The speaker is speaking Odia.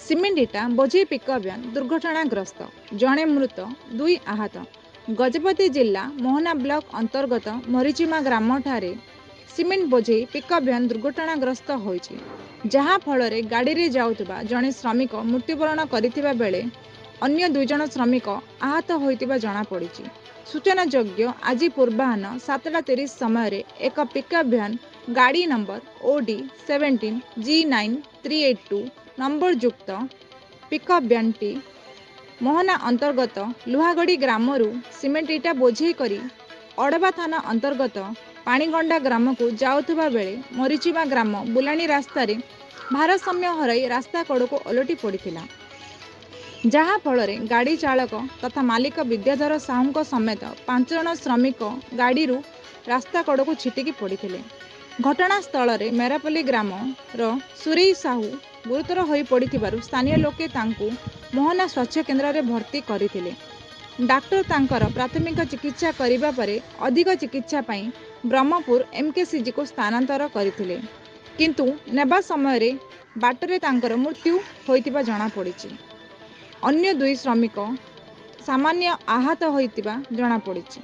ସିମେଣ୍ଟ ଇଟା ବୋଝେଇ ପିକଅପ୍ ଭ୍ୟାନ୍ ଦୁର୍ଘଟଣାଗ୍ରସ୍ତ, ଜଣେ ମୃତ, 2 ଆହତ। ଗଜପତି ଜିଲ୍ଲା ମୋହନା ବ୍ଲକ ଅନ୍ତର୍ଗତ ମରିଚିମା ଗ୍ରାମଠାରେ ସିମେଣ୍ଟ ବୋଝେଇ ପିକଅପ୍ ଭ୍ୟାନ୍ ଦୁର୍ଘଟଣାଗ୍ରସ୍ତ ହୋଇଛି, ଯାହା ଫଳରେ ଗାଡ଼ିରେ ଯାଉଥିବା ଜଣେ ଶ୍ରମିକ ମୃତ୍ୟୁବରଣ କରିଥିବା ବେଳେ ଅନ୍ୟ 2 ଜଣ ଶ୍ରମିକ ଆହତ ହୋଇଥିବା ଜଣାପଡ଼ିଛି। ସୂଚନାଯୋଗ୍ୟ, ଆଜି ପୂର୍ବାହ୍ନ 7:30 ସମୟରେ ଏକ ପିକଅପ୍ ଭ୍ୟାନ୍ ଗାଡ଼ି ନମ୍ବର OD 17 G9382 ନମ୍ବର ଯୁକ୍ତ ପିକଅପ୍ ଭ୍ୟାନ୍ଟି ମୋହନା ଅନ୍ତର୍ଗତ ଲୁହାଗଡ଼ି ଗ୍ରାମରୁ ସିମେଣ୍ଟ ଇଟା ବୋଝେଇ କରି ଅଡ଼ବା ଥାନା ଅନ୍ତର୍ଗତ ପାଣିଗଣ୍ଡା ଗ୍ରାମକୁ ଯାଉଥିବା ବେଳେ ମରିଚିମା ଗ୍ରାମ ବୁଲାଣି ରାସ୍ତାରେ ଭାରସାମ୍ୟ ହରାଇ ରାସ୍ତା କଡ଼କୁ ଓଲଟି ପଡ଼ିଥିଲା, ଯାହା ଫଳରେ ଗାଡ଼ି ଚାଳକ ତଥା ମାଲିକ ବିଦ୍ୟାଧର ସାହୁଙ୍କ ସମେତ 5 ଜଣ ଶ୍ରମିକ ଗାଡ଼ିରୁ ରାସ୍ତା କଡ଼କୁ ଛିଟିକି ପଡ଼ିଥିଲେ। ଘଟଣାସ୍ଥଳରେ ମେରାପଲ୍ଲୀ ଗ୍ରାମର ସୁରେଇ ସାହୁ ଗୁରୁତର ହୋଇପଡ଼ିଥିବାରୁ ସ୍ଥାନୀୟ ଲୋକେ ତାଙ୍କୁ ମୋହନା ସ୍ୱାସ୍ଥ୍ୟକେନ୍ଦ୍ରରେ ଭର୍ତ୍ତି କରିଥିଲେ। ଡାକ୍ତର ତାଙ୍କର ପ୍ରାଥମିକ ଚିକିତ୍ସା କରିବା ପରେ ଅଧିକ ଚିକିତ୍ସା ପାଇଁ ବ୍ରହ୍ମପୁର MKCGକୁ ସ୍ଥାନାନ୍ତର କରିଥିଲେ, କିନ୍ତୁ ନେବା ସମୟରେ ବାଟରେ ତାଙ୍କର ମୃତ୍ୟୁ ହୋଇଥିବା ଜଣାପଡ଼ିଛି। ଅନ୍ୟ 2 ଶ୍ରମିକ ସାମାନ୍ୟ ଆହତ ହୋଇଥିବା ଜଣାପଡ଼ିଛି।